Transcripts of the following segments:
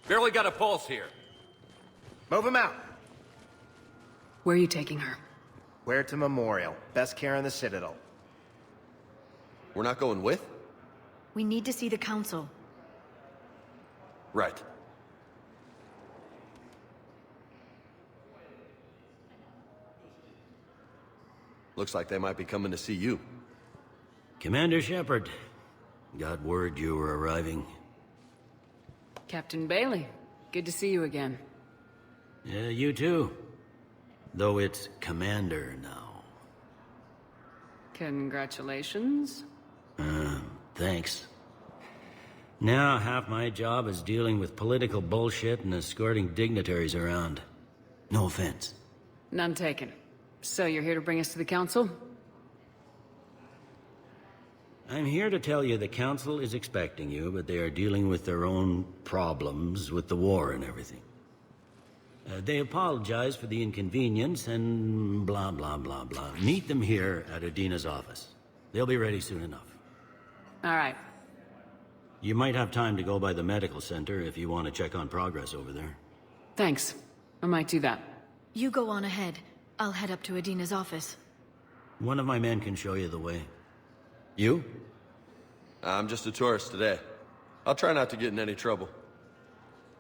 Barely got a pulse here. Move him out. Where are you taking her? Where to Memorial. Best care in the Citadel. We're not going with? We need to see the Council. Right. Looks like they might be coming to see you. Commander Shepard, got word you were arriving. Captain Bailey, good to see you again. Yeah, you too. Though it's Commander now. Congratulations. Thanks. Now half my job is dealing with political bullshit and escorting dignitaries around. No offense. None taken. So you're here to bring us to the Council? I'm here to tell you the Council is expecting you, but they are dealing with their own problems with the war and everything. They apologize for the inconvenience and blah, blah, blah, blah. Meet them here at Adina's office. They'll be ready soon enough. All right. You might have time to go by the medical center if you want to check on progress over there. Thanks. I might do that. You go on ahead. I'll head up to Adina's office. One of my men can show you the way. You? I'm just a tourist today. I'll try not to get in any trouble.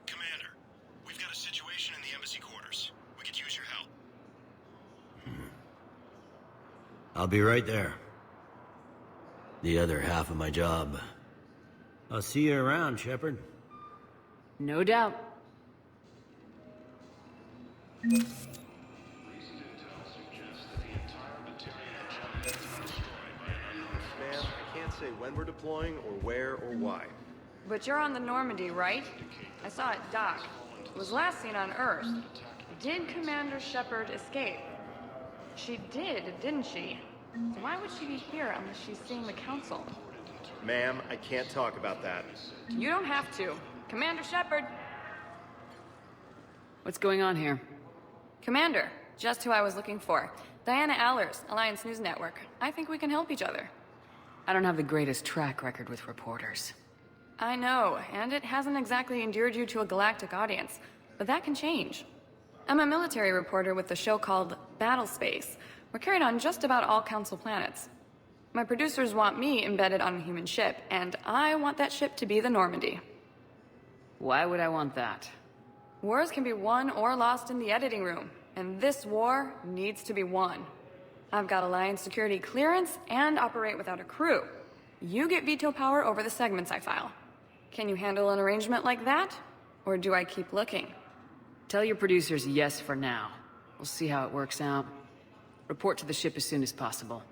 Commander, we've got a situation in the embassy quarters. We could use your help. I'll be right there. The other half of my job. I'll see you around, Shepard. No doubt. Ma'am, I can't say when we're deploying or where or why. But you're on the Normandy, right? I saw it dock. It was last seen on Earth. Did Commander Shepard escape? She did, didn't she? So why would she be here unless she's seeing the Council? Ma'am, I can't talk about that. You don't have to. Commander Shepard! What's going on here? Commander, just who I was looking for. Diana Allers, Alliance News Network. I think we can help each other. I don't have the greatest track record with reporters. I know, and it hasn't exactly endeared you to a galactic audience, but that can change. I'm a military reporter with a show called Battle Space. We're carried on just about all Council planets. My producers want me embedded on a human ship, and I want that ship to be the Normandy. Why would I want that? Wars can be won or lost in the editing room, and this war needs to be won. I've got Alliance security clearance and operate without a crew. You get veto power over the segments I file. Can you handle an arrangement like that? Or do I keep looking? Tell your producers yes for now. We'll see how it works out. Report to the ship as soon as possible.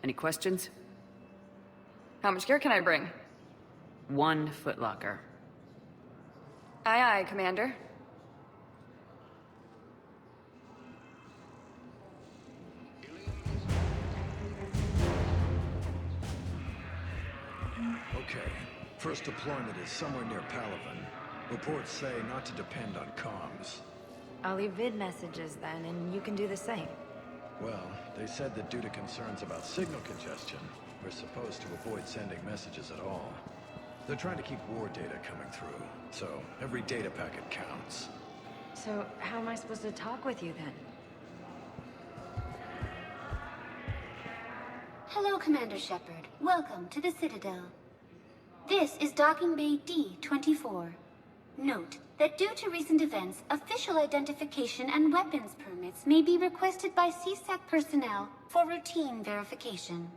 Any questions? How much gear can I bring? 1 footlocker. Aye, aye, Commander. Okay. First deployment is somewhere near Palaven. Reports say not to depend on comms. I'll leave vid messages then, and you can do the same. Well, they said that due to concerns about signal congestion, we're supposed to avoid sending messages at all. They're trying to keep war data coming through, so every data packet counts. So, how am I supposed to talk with you then? Hello, Commander Shepard. Welcome to the Citadel. This is Docking Bay D-24. Note that due to recent events, official identification and weapons permits may be requested by CSAC personnel for routine verification.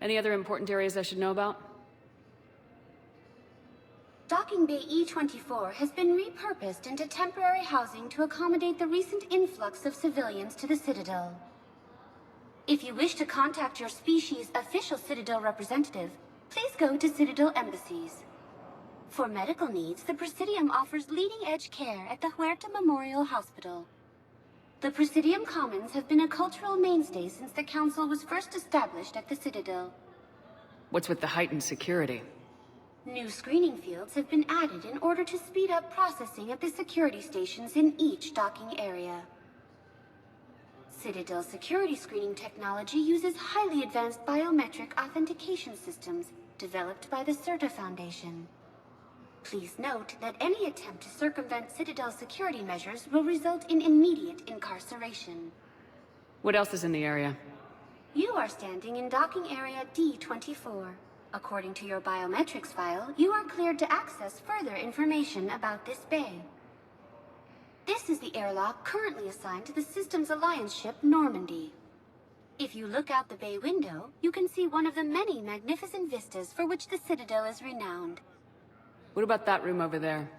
Any other important areas I should know about? Docking Bay E-24 has been repurposed into temporary housing to accommodate the recent influx of civilians to the Citadel. If you wish to contact your species' official Citadel representative, please go to Citadel embassies. For medical needs, the Presidium offers leading-edge care at the Huerta Memorial Hospital. The Presidium Commons have been a cultural mainstay since the Council was first established at the Citadel. What's with the heightened security? New screening fields have been added in order to speed up processing at the security stations in each docking area. Citadel security screening technology uses highly advanced biometric authentication systems developed by the CERTA Foundation. Please note that any attempt to circumvent Citadel security measures will result in immediate incarceration. What else is in the area? You are standing in docking area D-24. According to your biometrics file, you are cleared to access further information about this bay. This is the airlock currently assigned to the Systems Alliance ship Normandy. If you look out the bay window, you can see one of the many magnificent vistas for which the Citadel is renowned. What about that room over there?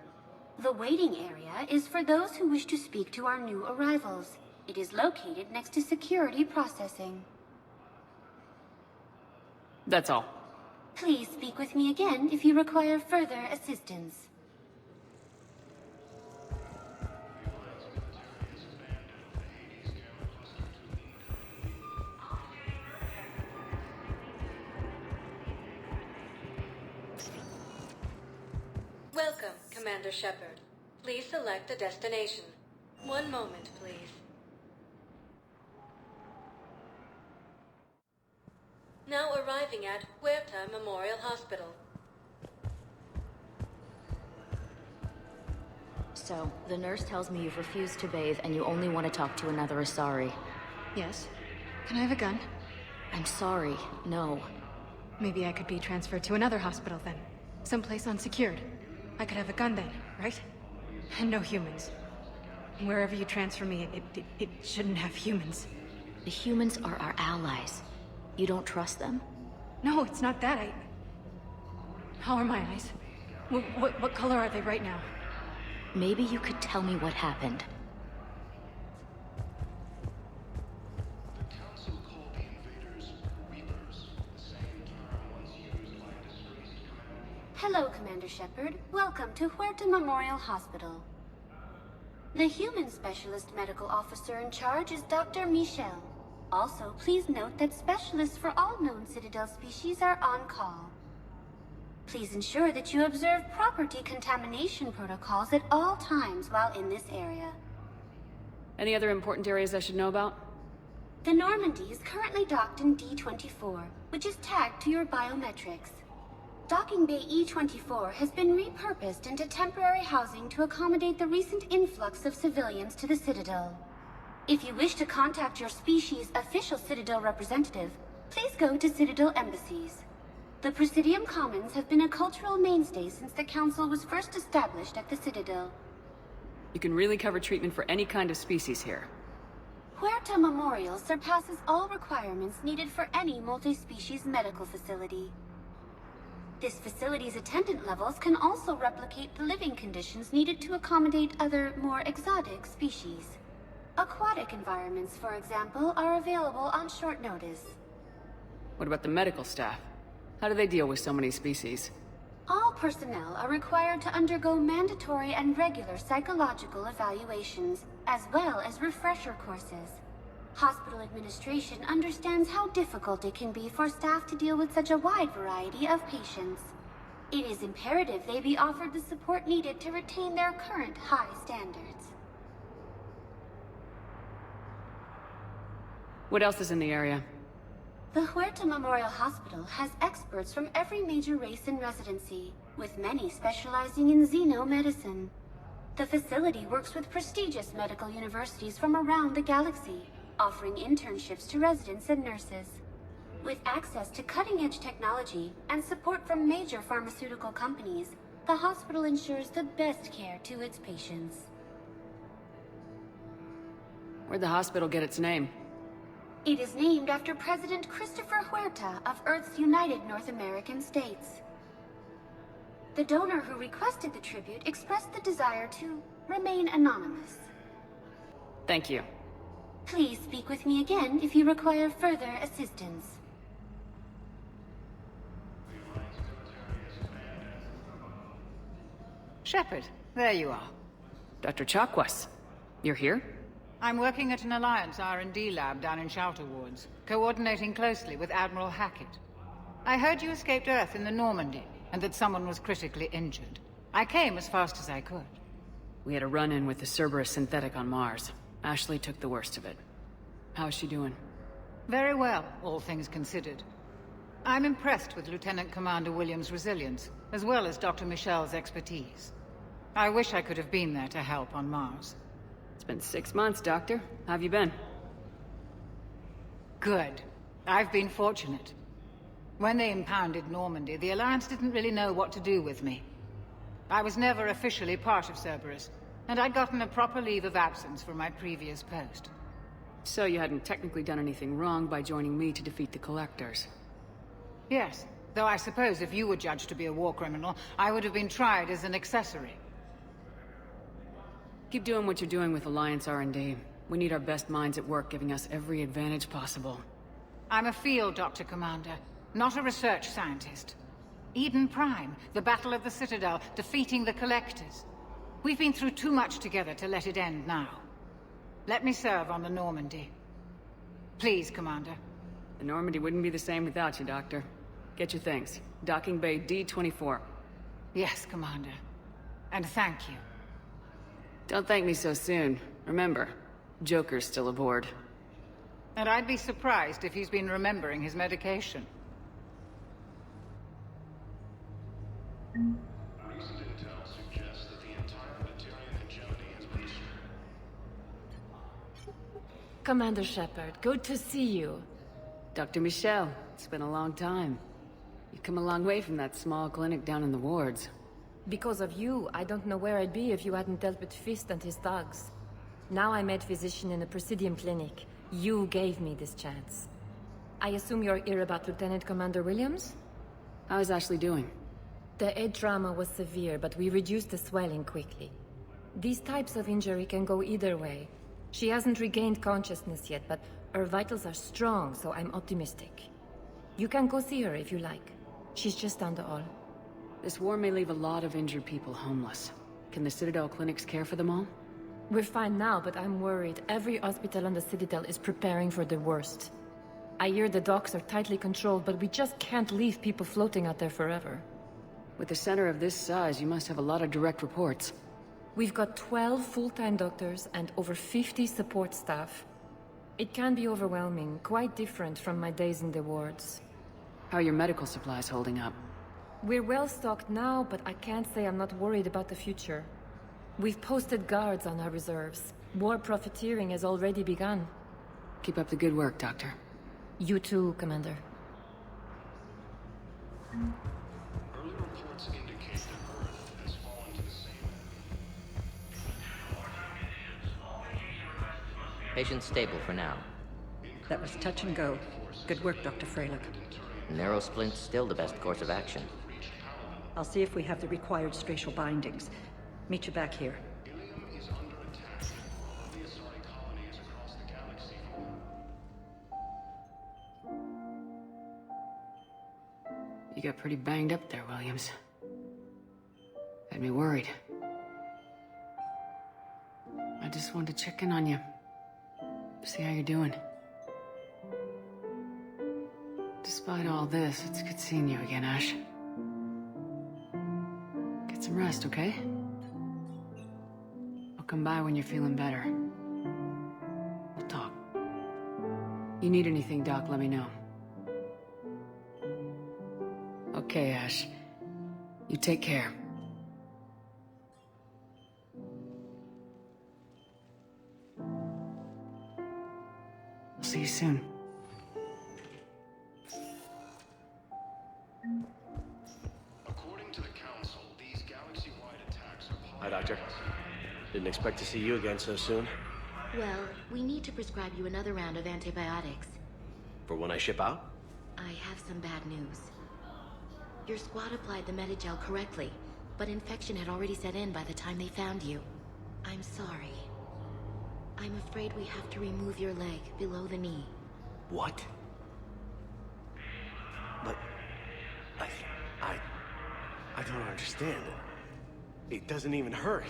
The waiting area is for those who wish to speak to our new arrivals. It is located next to security processing. That's all. Please speak with me again if you require further assistance. Welcome, Commander Shepard. Please select a destination. One moment, please. Now arriving at Huerta Memorial Hospital. So, the nurse tells me you've refused to bathe and you only want to talk to another Asari. Yes. Can I have a gun? I'm sorry, no. Maybe I could be transferred to another hospital then. Someplace unsecured. I could have a gun then, right? And no humans. Wherever you transfer me, it shouldn't have humans. The humans are our allies. You don't trust them? No, it's not that. How are my eyes? What color are they right now? Maybe you could tell me what happened. Hello, Commander Shepard. Welcome to Huerta Memorial Hospital. The human specialist medical officer in charge is Dr. Michel. Also, please note that specialists for all known Citadel species are on call. Please ensure that you observe proper decontamination protocols at all times while in this area. Any other important areas I should know about? The Normandy is currently docked in D-24, which is tagged to your biometrics. Docking Bay E-24 has been repurposed into temporary housing to accommodate the recent influx of civilians to the Citadel. If you wish to contact your species' official Citadel representative, please go to Citadel embassies. The Presidium Commons have been a cultural mainstay since the Council was first established at the Citadel. You can really cover treatment for any kind of species here. Huerta Memorial surpasses all requirements needed for any multi-species medical facility. This facility's attendant levels can also replicate the living conditions needed to accommodate other, more exotic species. Aquatic environments, for example, are available on short notice. What about the medical staff? How do they deal with so many species? All personnel are required to undergo mandatory and regular psychological evaluations, as well as refresher courses. Hospital administration understands how difficult it can be for staff to deal with such a wide variety of patients. It is imperative they be offered the support needed to retain their current high standards. What else is in the area? The Huerta Memorial Hospital has experts from every major race in residency, with many specializing in xenomedicine. The facility works with prestigious medical universities from around the galaxy, offering internships to residents and nurses. With access to cutting-edge technology and support from major pharmaceutical companies, the hospital ensures the best care to its patients. Where'd the hospital get its name? It is named after President Christopher Huerta of Earth's United North American States. The donor who requested the tribute expressed the desire to remain anonymous. Thank you. Please speak with me again if you require further assistance. Shepard, there you are. Dr. Chakwas, you're here? I'm working at an Alliance R&D lab down in Shelter Wards, coordinating closely with Admiral Hackett. I heard you escaped Earth in the Normandy, and that someone was critically injured. I came as fast as I could. We had a run-in with the Cerberus synthetic on Mars. Ashley took the worst of it. How is she doing? Very well, all things considered. I'm impressed with Lieutenant Commander Williams' resilience. as well as Dr. Michel's expertise. I wish I could have been there to help on Mars. It's been 6 months, Doctor. How have you been? Good. I've been fortunate. When they impounded Normandy, the Alliance didn't really know what to do with me. I was never officially part of Cerberus, and I'd gotten a proper leave of absence from my previous post. So you hadn't technically done anything wrong by joining me to defeat the Collectors? Yes, though I suppose if you were judged to be a war criminal, I would have been tried as an accessory. Keep doing what you're doing with Alliance R&D. We need our best minds at work giving us every advantage possible. I'm a field doctor, Commander, not a research scientist. Eden Prime, the Battle of the Citadel, defeating the Collectors. We've been through too much together to let it end now. Let me serve on the Normandy. Please, Commander. The Normandy wouldn't be the same without you, Doctor. Get your things. Docking Bay D-24. Yes, Commander. And thank you. Don't thank me so soon. Remember, Joker's still aboard. And I'd be surprised if he's been remembering his medication. Recent intel suggests that the entire Batarian hegemony has been destroyed. Commander Shepard, good to see you. Dr. Michel, it's been a long time. You've come a long way from that small clinic down in the wards. Because of you, I don't know where I'd be if you hadn't dealt with Fist and his thugs. Now I'm head physician in the Presidium Clinic. You gave me this chance. I assume you're here about Lieutenant Commander Williams? How is Ashley doing? The head trauma was severe, but we reduced the swelling quickly. These types of injury can go either way. She hasn't regained consciousness yet, but her vitals are strong, so I'm optimistic. You can go see her if you like. She's just down the hall. This war may leave a lot of injured people homeless. Can the Citadel clinics care for them all? We're fine now, but I'm worried. Every hospital on the Citadel is preparing for the worst. I hear the docks are tightly controlled, but we just can't leave people floating out there forever. With a center of this size, you must have a lot of direct reports. We've got 12 full-time doctors and over 50 support staff. It can be overwhelming, quite different from my days in the wards. How are your medical supplies holding up? We're well-stocked now, but I can't say I'm not worried about the future. We've posted guards on our reserves. War profiteering has already begun. Keep up the good work, Doctor. You too, Commander. Early reports indicate that Earth has fallen to the same. Patient stable for now. That was touch and go. Good work, Dr. Freilich. Narrow splint's still the best course of action. I'll see if we have the required spatial bindings. Meet you back here. You got pretty banged up there, Williams. Had me worried. I just wanted to check in on you. See how you're doing. Despite all this, it's good seeing you again, Ash. Get some rest, okay? I'll come by when you're feeling better. We'll talk. You need anything, Doc, let me know. Okay, Ash. You take care. I'll see you soon. According to the Council, these galaxy-wide attacks are... Hi, Doctor. Didn't expect to see you again so soon. Well, we need to prescribe you another round of antibiotics. For when I ship out? I have some bad news. Your squad applied the Metagel correctly, but infection had already set in by the time they found you. I'm sorry. I'm afraid we have to remove your leg below the knee. What? But... I don't understand. It doesn't even hurt.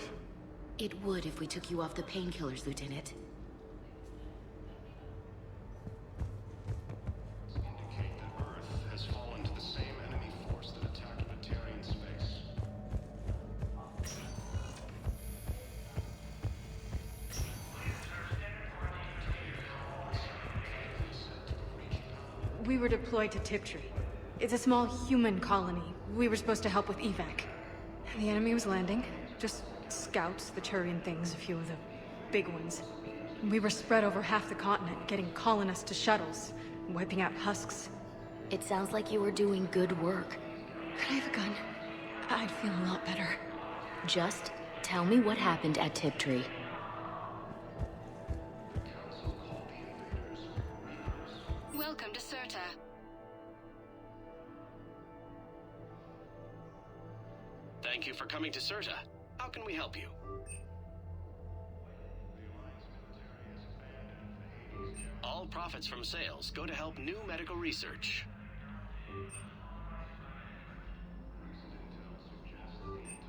It would if we took you off the painkillers, Lieutenant. indicate that Earth has fallen to the same enemy force that attacked Batarian space. We were deployed to Tiptree. It's a small human colony. We were supposed to help with evac. The enemy was landing. Just scouts, the Turian things, a few of the big ones. We were spread over half the continent, getting colonists to shuttles, wiping out husks. It sounds like you were doing good work. Could I have a gun? I'd feel a lot better. Just tell me what happened at Tiptree. Welcome to Cirta. Thank you for coming to Cirta. How can we help you? All profits from sales go to help new medical research.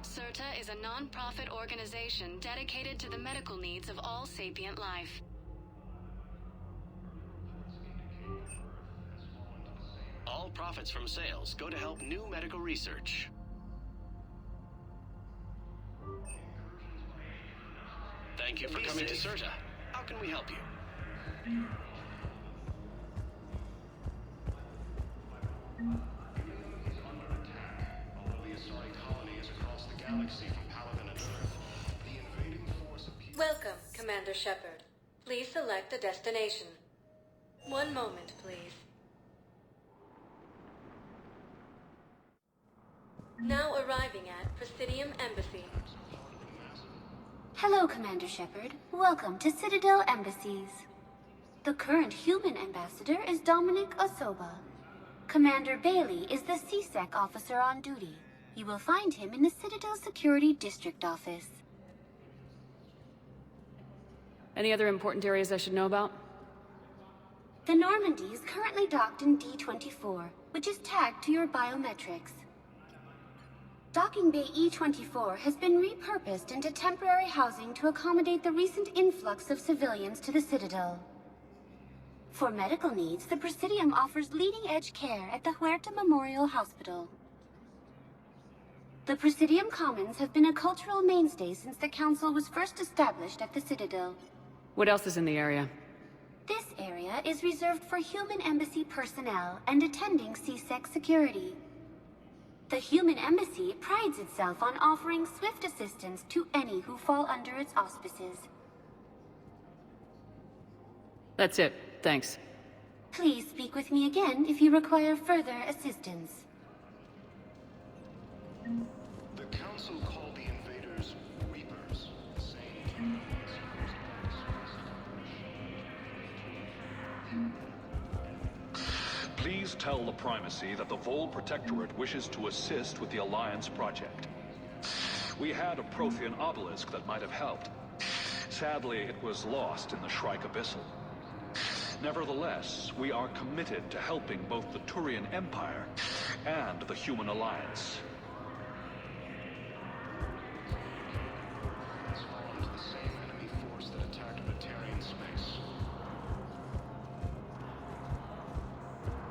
Cirta is a non-profit organization dedicated to the medical needs of all sapient life. All profits from sales go to help new medical research. Thank you for coming to Cirta. How can we help you? Welcome, Commander Shepard. Please select a destination. One moment, please. Now arriving at Presidium Embassy. Hello, Commander Shepard. Welcome to Citadel Embassies. The current human ambassador is Dominic Osoba. Commander Bailey is the CSEC officer on duty. You will find him in the Citadel Security District Office. Any other important areas I should know about? The Normandy is currently docked in D-24, which is tagged to your biometrics. Docking Bay E-24 has been repurposed into temporary housing to accommodate the recent influx of civilians to the Citadel. For medical needs, the Presidium offers leading-edge care at the Huerta Memorial Hospital. The Presidium Commons have been a cultural mainstay since the Council was first established at the Citadel. What else is in the area? This area is reserved for human embassy personnel and attending CSEC security. The human embassy prides itself on offering swift assistance to any who fall under its auspices. That's it. Thanks. Please speak with me again if you require further assistance. The Council called the invaders Reapers. The same. Please tell the Primacy that the Vol Protectorate wishes to assist with the Alliance project. We had a Prothean obelisk that might have helped. Sadly, it was lost in the Shrike Abyssal. Nevertheless, we are committed to helping both the Turian Empire and the Human Alliance. The same enemy force that attacked Batarian space.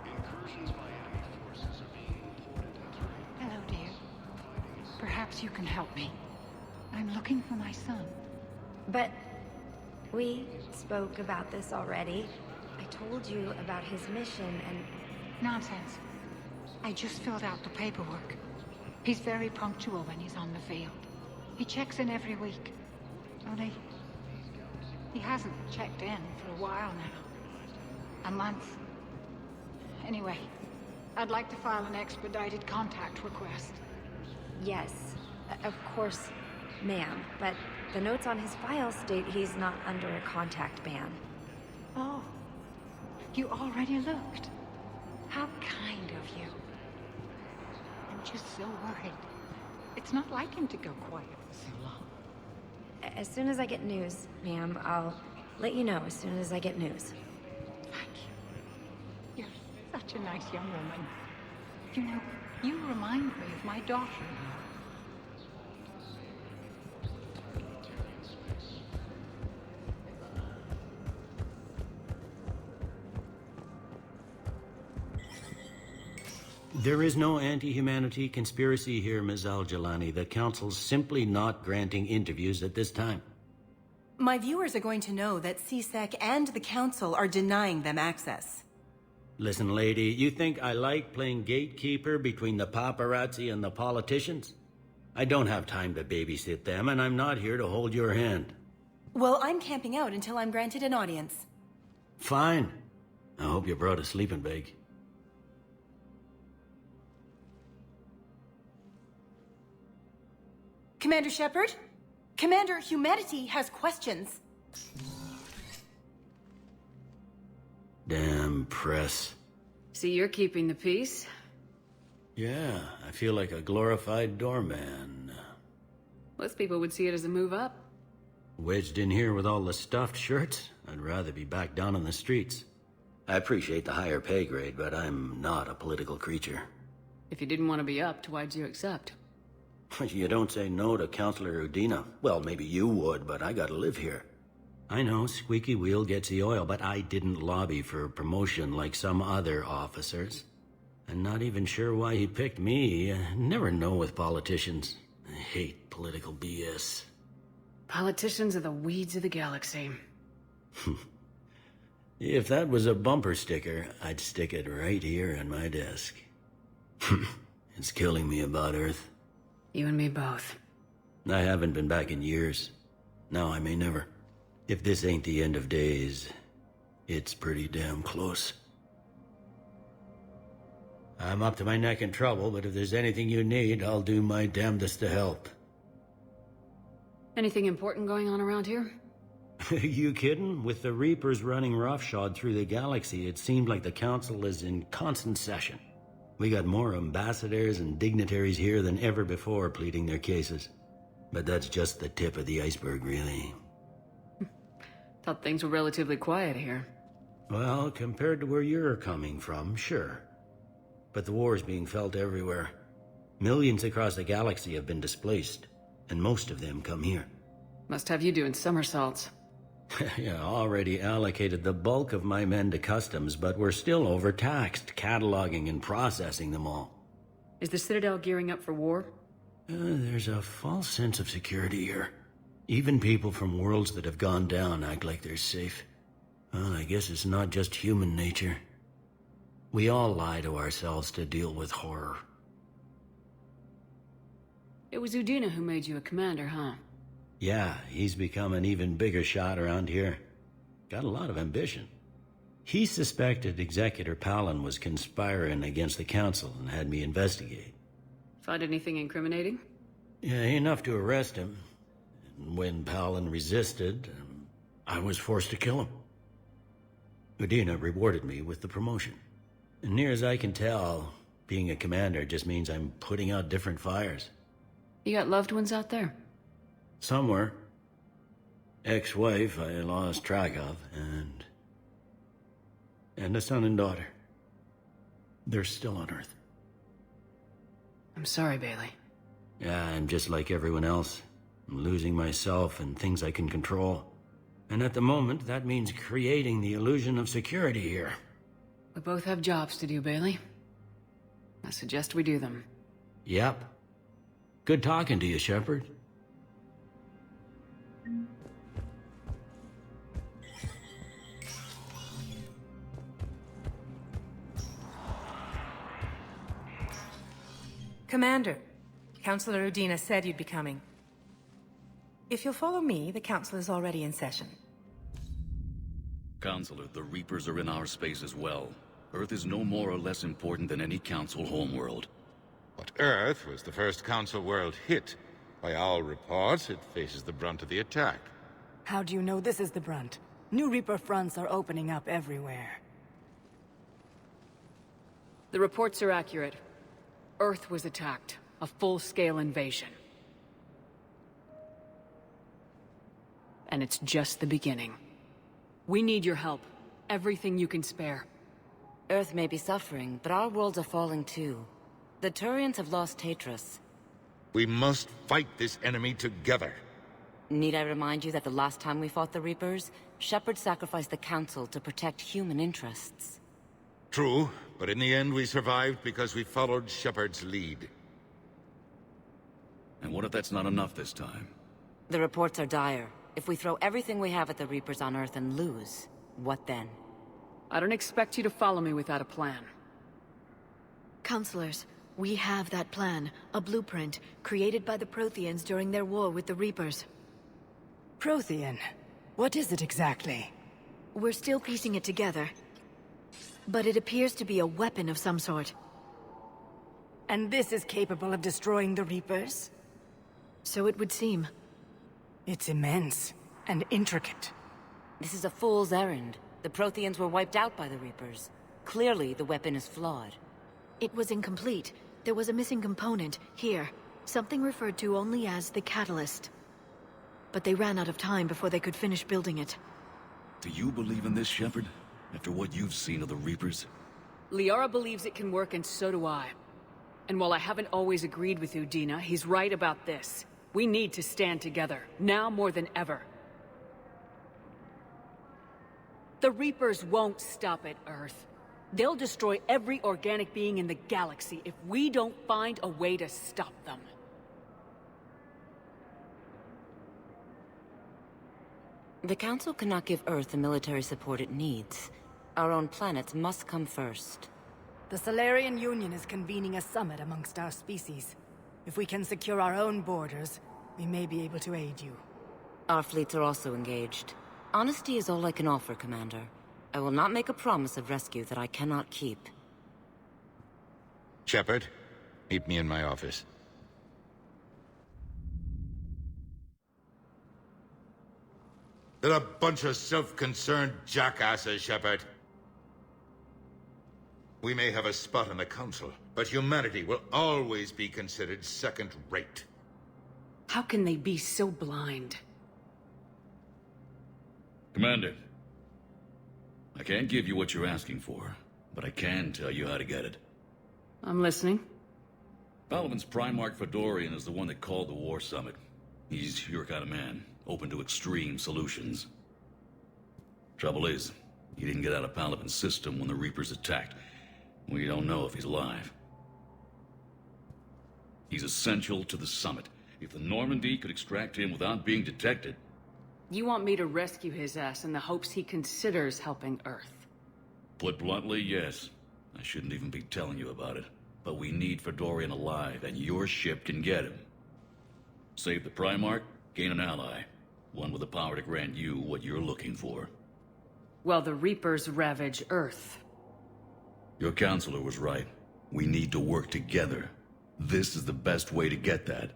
Incursions by enemy forces are being reported in terrain. Hello, dear. Perhaps you can help me. I'm looking for my son. But we spoke about this already. I told you about his mission and... Nonsense. I just filled out the paperwork. He's very punctual when he's on the field. He checks in every week. Only, he hasn't checked in for a while now. A month. Anyway, I'd like to file an expedited contact request. Yes, of course, ma'am. But the notes on his file state he's not under a contact ban. Oh, you already looked. How kind of you. I'm just so worried. It's not like him to go quiet for so long. As soon as I get news, ma'am, I'll let you know as soon as I get news. Thank you. You're such a nice young woman. You know, you remind me of my daughter. There is no anti-humanity conspiracy here, Ms. Al-Jalani. The Council's simply not granting interviews at this time. My viewers are going to know that CSEC and the Council are denying them access. Listen, lady, you think I like playing gatekeeper between the paparazzi and the politicians? I don't have time to babysit them, and I'm not here to hold your hand. Well, I'm camping out until I'm granted an audience. Fine. I hope you brought a sleeping bag. Commander Shepard? Commander, humanity has questions. Damn press. See, you're keeping the peace. Yeah, I feel like a glorified doorman. Most people would see it as a move up. Wedged in here with all the stuffed shirts, I'd rather be back down on the streets. I appreciate the higher pay grade, but I'm not a political creature. If you didn't want to be upped, why'd you accept? You don't say no to Councilor Udina. Well, maybe you would, but I gotta live here. I know, squeaky wheel gets the oil, but I didn't lobby for promotion like some other officers. I'm not even sure why he picked me. Never know with politicians. I hate political BS. Politicians are the weeds of the galaxy. If that was a bumper sticker, I'd stick it right here on my desk. It's killing me about Earth. You and me both. I haven't been back in years. Now I may never. If this ain't the end of days, it's pretty damn close. I'm up to my neck in trouble, but if there's anything you need, I'll do my damnedest to help. Anything important going on around here? You kidding? With the Reapers running roughshod through the galaxy, it seemed like the Council is in constant session. We got more ambassadors and dignitaries here than ever before pleading their cases. But that's just the tip of the iceberg, really. Thought things were relatively quiet here. Well, compared to where you're coming from, sure. But the war's being felt everywhere. Millions across the galaxy have been displaced, and most of them come here. Must have you doing somersaults. Yeah, already allocated the bulk of my men to customs, but we're still overtaxed, cataloging and processing them all. Is the Citadel gearing up for war? There's a false sense of security here. Even people from worlds that have gone down act like they're safe. Well, I guess it's not just human nature. We all lie to ourselves to deal with horror. It was Udina who made you a commander, huh? Yeah, he's become an even bigger shot around here. Got a lot of ambition. He suspected Executor Palin was conspiring against the Council and had me investigate. Find anything incriminating? Yeah, enough to arrest him. And when Palin resisted, I was forced to kill him. Udina rewarded me with the promotion. And near as I can tell, being a commander just means I'm putting out different fires. You got loved ones out there? Somewhere. Ex-wife I lost track of, and a son and daughter. They're still on Earth. I'm sorry, Bailey. Yeah, I'm just like everyone else. I'm losing myself and things I can control. And at the moment, that means creating the illusion of security here. We both have jobs to do, Bailey. I suggest we do them. Yep. Good talking to you, Shepard. Commander, Councilor Udina said you'd be coming. If you'll follow me, the Council is already in session. Counselor, the Reapers are in our space as well. Earth is no more or less important than any Council homeworld. But Earth was the first Council world hit. By all reports, it faces the brunt of the attack. How do you know this is the brunt? New Reaper fronts are opening up everywhere. The reports are accurate. Earth was attacked. A full-scale invasion. And it's just the beginning. We need your help. Everything you can spare. Earth may be suffering, but our worlds are falling too. The Turians have lost Tatris. We must fight this enemy together. Need I remind you that the last time we fought the Reapers, Shepard sacrificed the Council to protect human interests? True, but in the end we survived because we followed Shepard's lead. And what if that's not enough this time? The reports are dire. If we throw everything we have at the Reapers on Earth and lose, what then? I don't expect you to follow me without a plan. Counselors, we have that plan, a blueprint, created by the Protheans during their war with the Reapers. Prothean? What is it exactly? We're still piecing it together. But it appears to be a weapon of some sort. And this is capable of destroying the Reapers? So it would seem. It's immense and intricate. This is a fool's errand. The Protheans were wiped out by the Reapers. Clearly, the weapon is flawed. It was incomplete. There was a missing component, here. Something referred to only as the catalyst. But they ran out of time before they could finish building it. Do you believe in this, Shepard? After what you've seen of the Reapers? Liara believes it can work, and so do I. And while I haven't always agreed with Udina, he's right about this. We need to stand together, now more than ever. The Reapers won't stop at Earth. They'll destroy every organic being in the galaxy if we don't find a way to stop them. The Council cannot give Earth the military support it needs. Our own planets must come first. The Solarian Union is convening a summit amongst our species. If we can secure our own borders, we may be able to aid you. Our fleets are also engaged. Honesty is all I can offer, Commander. I will not make a promise of rescue that I cannot keep. Shepard, meet me in my office. They're a bunch of self-concerned jackasses, Shepard. We may have a spot in the Council, but humanity will always be considered second-rate. How can they be so blind? Commander, I can't give you what you're asking for, but I can tell you how to get it. I'm listening. Palaven's Primarch Fedorian is the one that called the War Summit. He's your kind of man, open to extreme solutions. Trouble is, he didn't get out of Palaven's system when the Reapers attacked. We don't know if he's alive. He's essential to the summit. If the Normandy could extract him without being detected... You want me to rescue his ass in the hopes he considers helping Earth? Put bluntly, yes. I shouldn't even be telling you about it. But we need Fedorian alive, and your ship can get him. Save the Primarch, gain an ally. One with the power to grant you what you're looking for. Well, the Reapers ravage Earth. Your counselor was right. We need to work together. This is the best way to get that.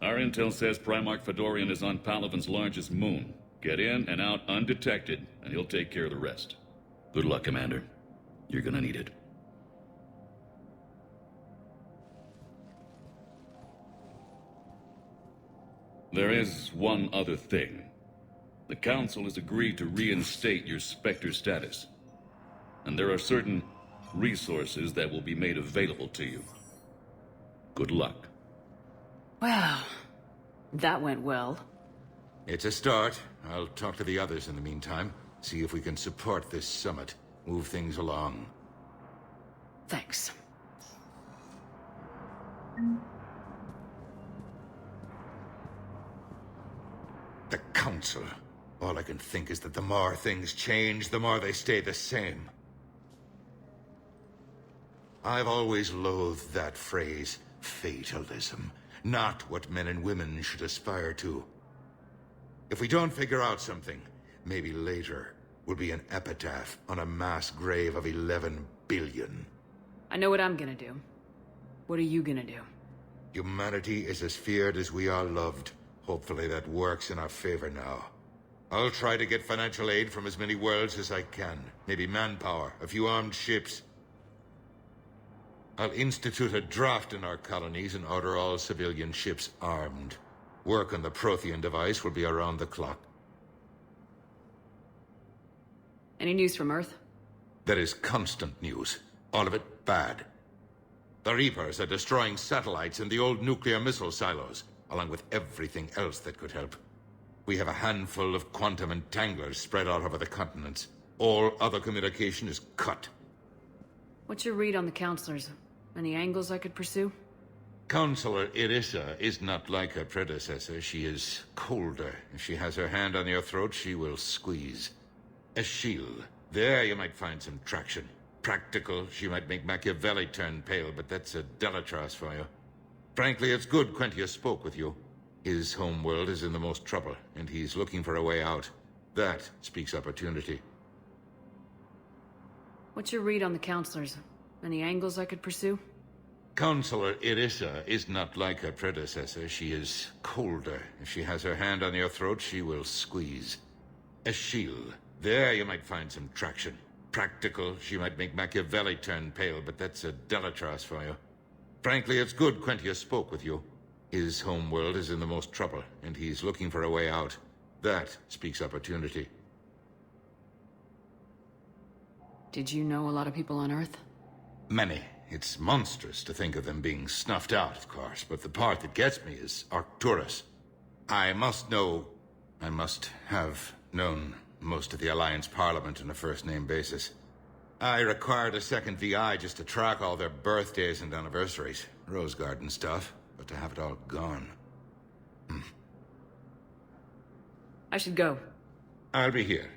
Our intel says Primarch Fedorian is on Palaven's largest moon. Get in and out undetected, and he'll take care of the rest. Good luck, Commander. You're gonna need it. There is one other thing. The Council has agreed to reinstate your Spectre status. And there are certain resources that will be made available to you. Good luck. Well, that went well. It's a start. I'll talk to the others in the meantime. See if we can support this summit. Move things along. Thanks. The Council. All I can think is that the more things change, the more they stay the same. I've always loathed that phrase, fatalism. Not what men and women should aspire to. If we don't figure out something, maybe later will be an epitaph on a mass grave of 11 billion. I know what I'm gonna do. What are you gonna do? Humanity is as feared as we are loved. Hopefully that works in our favor now. I'll try to get financial aid from as many worlds as I can. Maybe manpower, a few armed ships. I'll institute a draft in our colonies and order all civilian ships armed. Work on the Prothean device will be around the clock. Any news from Earth? There is constant news. All of it bad. The Reapers are destroying satellites and the old nuclear missile silos, along with everything else that could help. We have a handful of quantum entanglers spread out over the continents. All other communication is cut. What's your read on the counselors? Any angles I could pursue? Counselor Irissa is not like her predecessor. She is colder. If she has her hand on your throat, she will squeeze. A shield. There you might find some traction. Practical, she might make Machiavelli turn pale, but that's a Delatras for you. Frankly, it's good Quentius spoke with you. His home world is in the most trouble, and he's looking for a way out. That speaks opportunity. What's your read on the counselors? Any angles I could pursue? Counselor Irissa is not like her predecessor. She is colder. If she has her hand on your throat, she will squeeze. A shield. There you might find some traction. Practical, she might make Machiavelli turn pale, but that's a Delatras for you. Frankly, it's good Quentius spoke with you. His home world is in the most trouble, and he's looking for a way out. That speaks opportunity. Did you know a lot of people on Earth? Many. It's monstrous to think of them being snuffed out, of course, but the part that gets me is Arcturus. I must have known most of the Alliance Parliament on a first-name basis. I required a second VI just to track all their birthdays and anniversaries. Rose Garden stuff, but to have it all gone. I should go. I'll be here.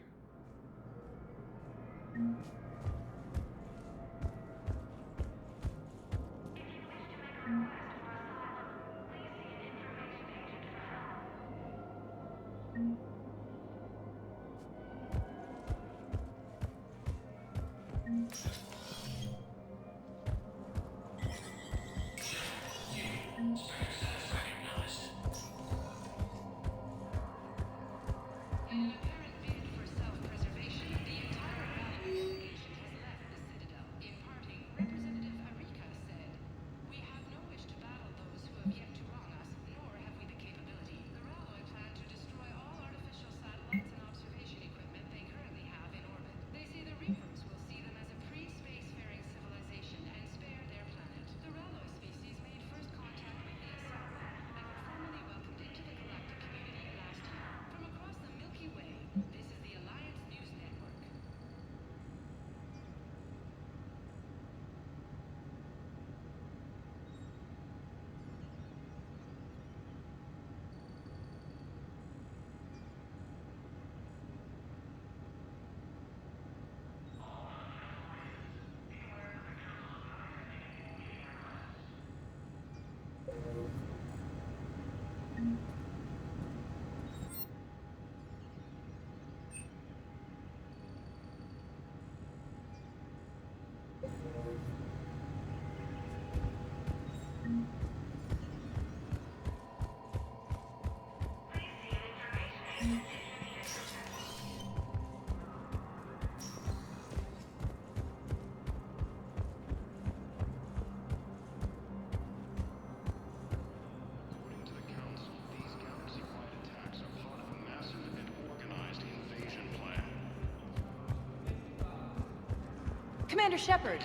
Commander Shepard.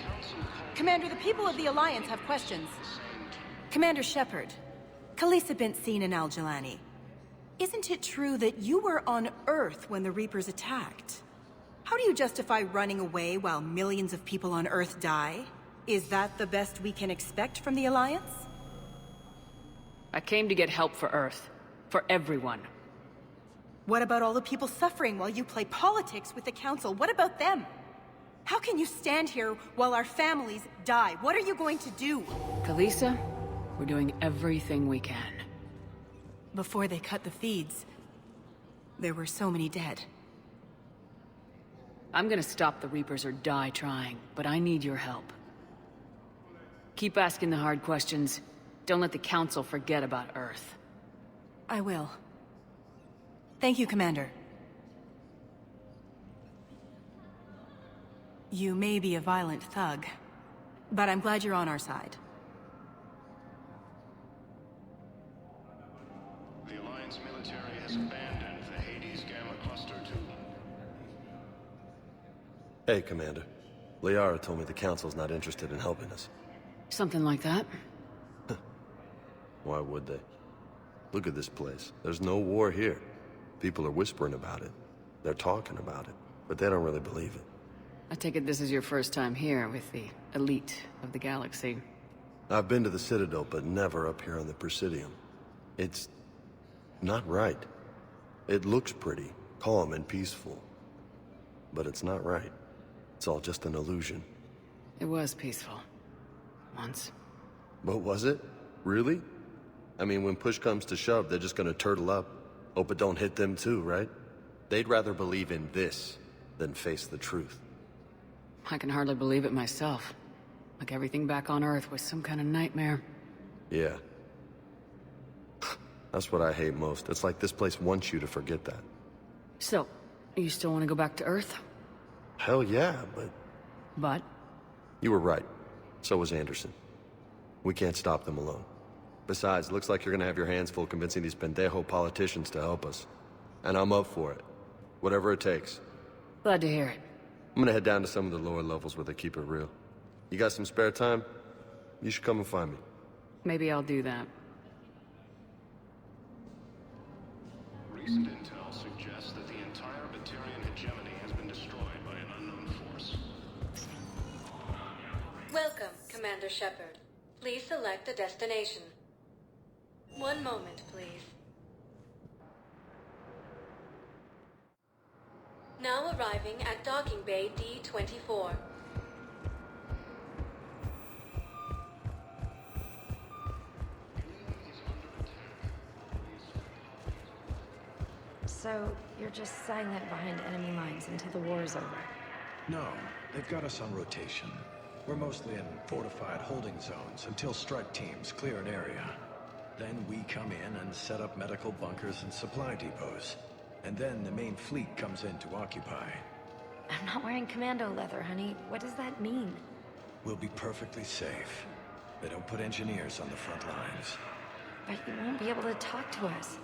Commander, the people of the Alliance have questions. Commander Shepard, Khaleesi been seen in Al-Jalani. Isn't it true that you were on Earth when the Reapers attacked? How do you justify running away while millions of people on Earth die? Is that the best we can expect from the Alliance? I came to get help for Earth. For everyone. What about all the people suffering while you play politics with the Council? What about them? How can you stand here while our families die? What are you going to do? Khaleesi, we're doing everything we can. Before they cut the feeds, there were so many dead. I'm gonna stop the Reapers or die trying, but I need your help. Keep asking the hard questions. Don't let the Council forget about Earth. I will. Thank you, Commander. You may be a violent thug, but I'm glad you're on our side. The Alliance military has abandoned the Hades Gamma Cluster 2. Hey, Commander. Liara told me the Council's not interested in helping us. Something like that. Why would they? Look at this place. There's no war here. People are whispering about it. They're talking about it, but they don't really believe it. I take it this is your first time here with the elite of the galaxy. I've been to the Citadel, but never up here on the Presidium. It's not right. It looks pretty, calm and peaceful. But it's not right. It's all just an illusion. It was peaceful. Once. But was it? Really? I mean, when push comes to shove, they're just gonna turtle up. Hope it don't hit them too, right? They'd rather believe in this than face the truth. I can hardly believe it myself. Like everything back on Earth was some kind of nightmare. Yeah. That's what I hate most. It's like this place wants you to forget that. So, you still want to go back to Earth? Hell yeah, but... But? You were right. So was Anderson. We can't stop them alone. Besides, looks like you're gonna have your hands full convincing these pendejo politicians to help us. And I'm up for it. Whatever it takes. Glad to hear it. I'm gonna head down to some of the lower levels where they keep it real. You got some spare time? You should come and find me. Maybe I'll do that. Recent intel suggests that the entire Batarian hegemony has been destroyed by an unknown force. Welcome, Commander Shepard. Please select a destination. One moment, please. Now arriving at Docking Bay D-24. So, you're just silent behind enemy lines until the war is over? No, they've got us on rotation. We're mostly in fortified holding zones until strike teams clear an area. Then we come in and set up medical bunkers and supply depots. And then the main fleet comes in to occupy. I'm not wearing commando leather, honey. What does that mean? We'll be perfectly safe. They don't put engineers on the front lines. But you won't be able to talk to us.